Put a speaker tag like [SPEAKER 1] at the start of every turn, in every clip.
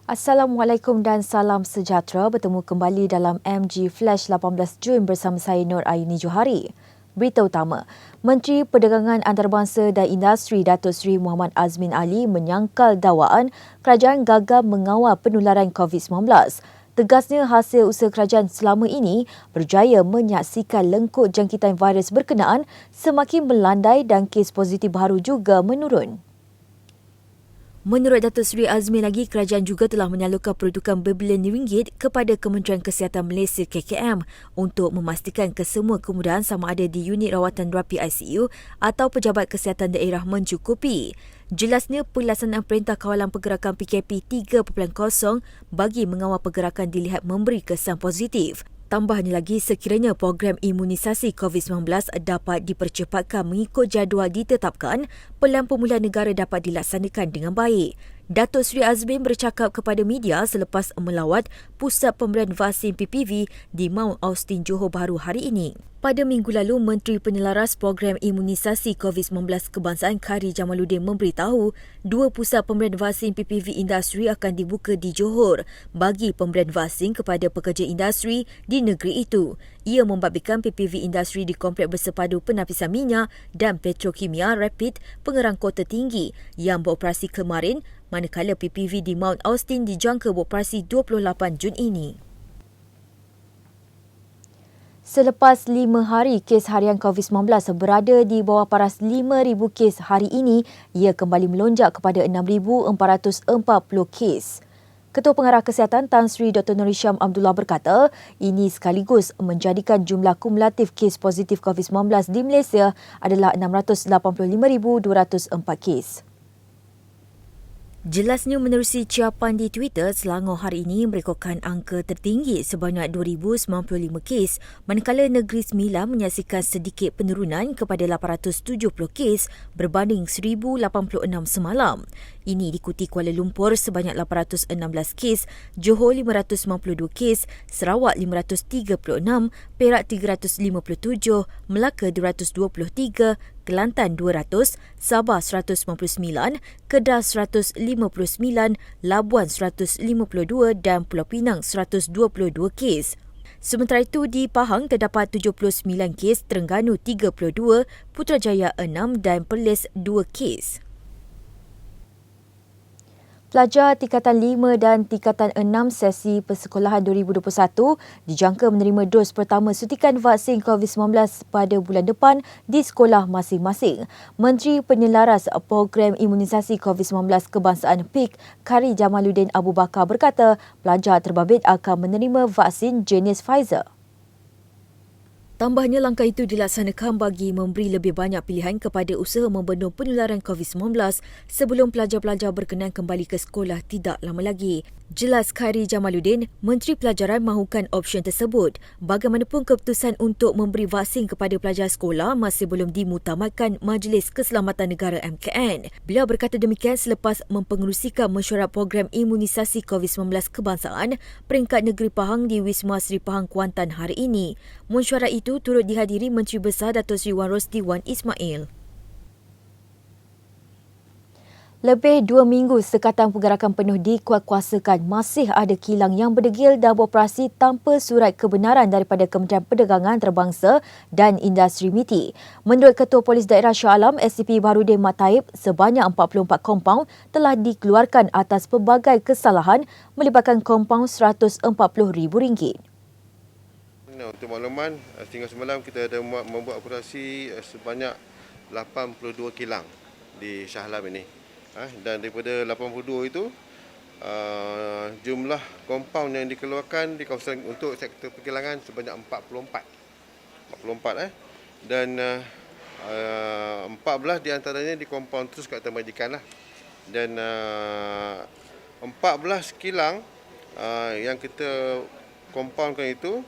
[SPEAKER 1] Assalamualaikum dan salam sejahtera. Bertemu kembali dalam MG Flash 18 Jun bersama saya Nur Aini Johari. Berita utama, Menteri Perdagangan Antarabangsa dan Industri Datuk Seri Muhammad Azmin Ali menyangkal dakwaan kerajaan gagal mengawal penularan COVID-19. Tegasnya hasil usaha kerajaan selama ini berjaya menyaksikan lengkuk jangkitan virus berkenaan semakin melandai dan kes positif baru juga menurun. Menurut Datuk Seri Azmin lagi, kerajaan juga telah menyalurkan peruntukan berbilion ringgit kepada Kementerian Kesihatan Malaysia KKM untuk memastikan kesemua kemudahan sama ada di unit rawatan rapi ICU atau pejabat kesihatan daerah mencukupi. Jelasnya, pelaksanaan Perintah Kawalan Pergerakan PKP 3.0 bagi mengawal pergerakan dilihat memberi kesan positif. Tambahnya lagi, sekiranya program imunisasi COVID-19 dapat dipercepatkan mengikut jadual ditetapkan, pelan pemulihan negara dapat dilaksanakan dengan baik. Datuk Seri Azmin bercakap kepada media selepas melawat Pusat Pemberian Vaksin PPV di Mount Austin, Johor Bahru hari ini. Pada minggu lalu, Menteri Penyelaras Program Imunisasi COVID-19 Kebangsaan Khairy Jamaluddin memberitahu 2 pusat pemberian vaksin PPV industri akan dibuka di Johor bagi pemberian vaksin kepada pekerja industri di negeri itu. Ia membabitkan PPV industri di Kompleks Bersepadu Penapisan Minyak dan Petrokimia Rapid Pengerang Kota Tinggi yang beroperasi kemarin, manakala PPV di Mount Austin dijangka beroperasi 28 Jun ini. Selepas 5 hari kes harian COVID-19 berada di bawah paras 5,000 kes hari ini, ia kembali melonjak kepada 6,440 kes. Ketua Pengarah Kesihatan Tan Sri Dr. Nur Hisham Abdullah berkata, ini sekaligus menjadikan jumlah kumulatif kes positif COVID-19 di Malaysia adalah 685,204 kes. Jelasnya, menerusi ciapan di Twitter, Selangor hari ini merekodkan angka tertinggi sebanyak 2,095 kes, manakala Negeri Sembilan menyaksikan sedikit penurunan kepada 870 kes berbanding 1,086 semalam. Ini diikuti Kuala Lumpur sebanyak 816 kes, Johor 592 kes, Sarawak 536, Perak 357, Melaka 223, Kelantan 200, Sabah 199, Kedah 159, Labuan 152 dan Pulau Pinang 122 kes. Sementara itu, di Pahang terdapat 79 kes, Terengganu 32, Putrajaya 6 dan Perlis 2 kes. Pelajar Tingkatan 5 dan Tingkatan 6 sesi persekolahan 2021 dijangka menerima dos pertama suntikan vaksin COVID-19 pada bulan depan di sekolah masing-masing. Menteri Penyelaras Program Imunisasi COVID-19 Kebangsaan PIK Khairy Jamaluddin Abu Bakar berkata pelajar terbabit akan menerima vaksin jenis Pfizer. Tambahnya, langkah itu dilaksanakan bagi memberi lebih banyak pilihan kepada usaha membendung penularan COVID-19 sebelum pelajar-pelajar berkenan kembali ke sekolah tidak lama lagi. Jelas Khairy Jamaluddin, Menteri Pelajaran mahukan option tersebut. Bagaimanapun, keputusan untuk memberi vaksin kepada pelajar sekolah masih belum dimutamatkan Majlis Keselamatan Negara MKN. Beliau berkata demikian selepas mempengerusikan mesyuarat program imunisasi COVID-19 kebangsaan peringkat negeri Pahang di Wisma Seri Pahang Kuantan hari ini. Mesyuarat itu turut dihadiri Menteri Besar Datuk Seri Wan Rosli Wan Ismail. Lebih 2 minggu Sekatan Pergerakan Penuh dikuatkuasakan, masih ada kilang yang berdegil dan beroperasi tanpa surat kebenaran daripada Kementerian Perdagangan Antarabangsa dan Industri MITI. Menurut Ketua Polis Daerah Shah Alam SCP Baharudin Mat Taib, sebanyak 44 kompaun telah dikeluarkan atas pelbagai kesalahan melibatkan kompaun RM140,000.
[SPEAKER 2] Untuk makluman, sehingga semalam kita ada membuat operasi sebanyak 82 kilang di Shah Alam ini. Dan daripada 82 itu, jumlah kompaun yang dikeluarkan di kawasan untuk sektor perkilangan sebanyak 44. Dan 14 di antaranya di kompaun terus kat Majikan lah. Dan 14 kilang yang kita kompaunkan itu,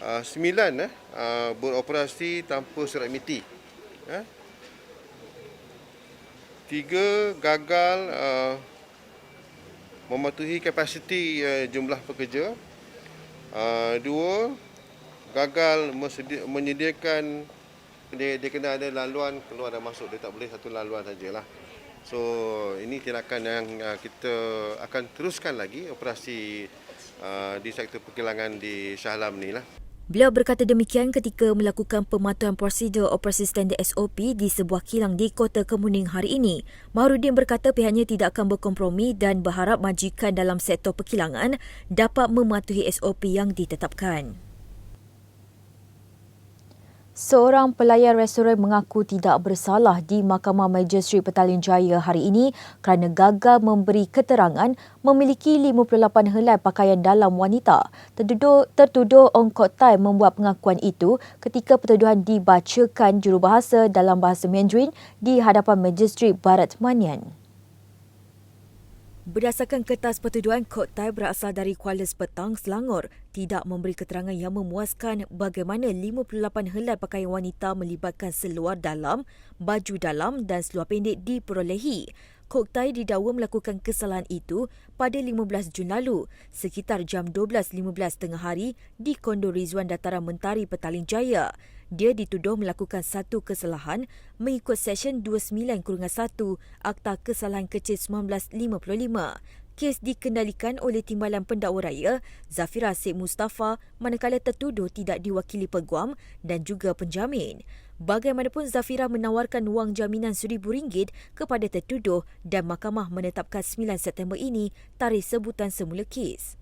[SPEAKER 2] 9 beroperasi tanpa surat MITI. 3 gagal mematuhi kapasiti jumlah pekerja. 2 gagal menyediakan, dia kena ada laluan keluar dan masuk, dia tak boleh satu laluan sajalah. So ini tindakan yang kita akan teruskan lagi operasi di sektor perkilangan di Shah Alam ni lah.
[SPEAKER 1] Beliau berkata demikian ketika melakukan pematuhan prosedur operasi standard SOP di sebuah kilang di Kota Kemuning hari ini. Mahrudin berkata pihaknya tidak akan berkompromi dan berharap majikan dalam sektor perkilangan dapat mematuhi SOP yang ditetapkan. Seorang pelayan restoran mengaku tidak bersalah di Mahkamah Magistrate Petaling Jaya hari ini kerana gagal memberi keterangan memiliki 58 helai pakaian dalam wanita. Tertuduh Ong Kok Tai membuat pengakuan itu ketika pertuduhan dibacakan jurubahasa dalam bahasa Mandarin di hadapan Magistrate Barat Manian. Berdasarkan kertas pertuduhan, Kok Tai berasal dari Kuala Sepetang, Selangor, tidak memberi keterangan yang memuaskan bagaimana 58 helai pakaian wanita melibatkan seluar dalam, baju dalam dan seluar pendek diperolehi. Kok Tai didakwa melakukan kesalahan itu pada 15 Jun lalu, sekitar jam 12.15 tengah hari di Kondo Rizwan Dataran Mentari, Petaling Jaya. Dia dituduh melakukan satu kesalahan mengikut Seksyen 29-1 Akta Kesalahan Kecil 1955. Kes dikendalikan oleh Timbalan Pendakwa Raya Zafira Sheikh Mustafa manakala tertuduh tidak diwakili peguam dan juga penjamin. Bagaimanapun, Zafira menawarkan wang jaminan RM1,000 kepada tertuduh dan mahkamah menetapkan 9 September ini tarikh sebutan semula kes.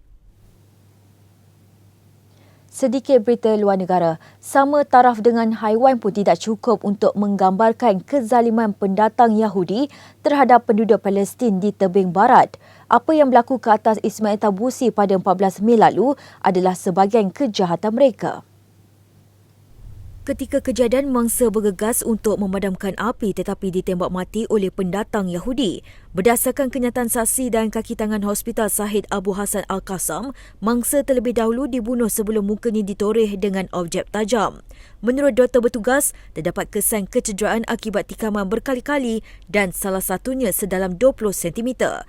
[SPEAKER 1] Sedikit berita luar negara. Sama taraf dengan haiwan pun tidak cukup untuk menggambarkan kezaliman pendatang Yahudi terhadap penduduk Palestin di tebing barat. Apa yang berlaku ke atas Ismail Tabusi pada 14 Mei lalu adalah sebahagian kejahatan mereka. Ketika kejadian, mangsa bergegas untuk memadamkan api tetapi ditembak mati oleh pendatang Yahudi. Berdasarkan kenyataan saksi dan kaki tangan Hospital Syahid Abu Hassan Al-Qassam, mangsa terlebih dahulu dibunuh sebelum mukanya ditoreh dengan objek tajam. Menurut doktor bertugas, terdapat kesan kecederaan akibat tikaman berkali-kali dan salah satunya sedalam 20 cm.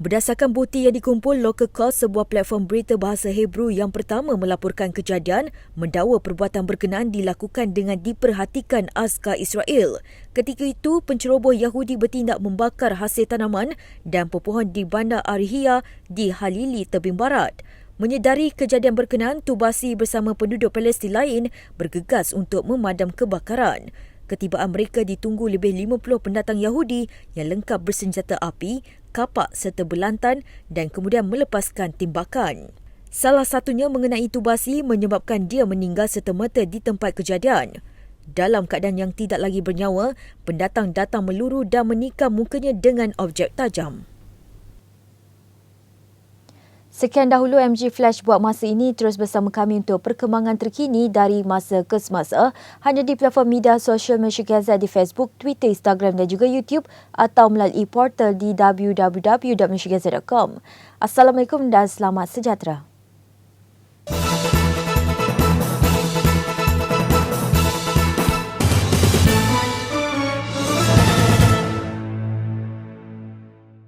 [SPEAKER 1] Berdasarkan bukti yang dikumpul, Local Cause, sebuah platform berita bahasa Hebrew yang pertama melaporkan kejadian, mendakwa perbuatan berkenaan dilakukan dengan diperhatikan askar Israel. Ketika itu, penceroboh Yahudi bertindak membakar hasil tanaman dan pepohon di Bandar Arihia di Halili, tebing barat. Menyedari kejadian berkenaan, Tubasi bersama penduduk Palestin lain bergegas untuk memadam kebakaran. Ketibaan mereka ditunggu lebih 50 pendatang Yahudi yang lengkap bersenjata api, kapak serta belantan dan kemudian melepaskan timbakan. Salah satunya mengenai Tubasi menyebabkan dia meninggal serta-merta di tempat kejadian. Dalam keadaan yang tidak lagi bernyawa, pendatang datang meluru dan menikam mukanya dengan objek tajam. Sekian dahulu MG Flash buat masa ini. Terus bersama kami untuk perkembangan terkini dari masa ke semasa hanya di platform media sosial Malaysia Gazette di Facebook, Twitter, Instagram dan juga YouTube atau melalui portal di www.malaysiagazette.com. Assalamualaikum dan selamat sejahtera.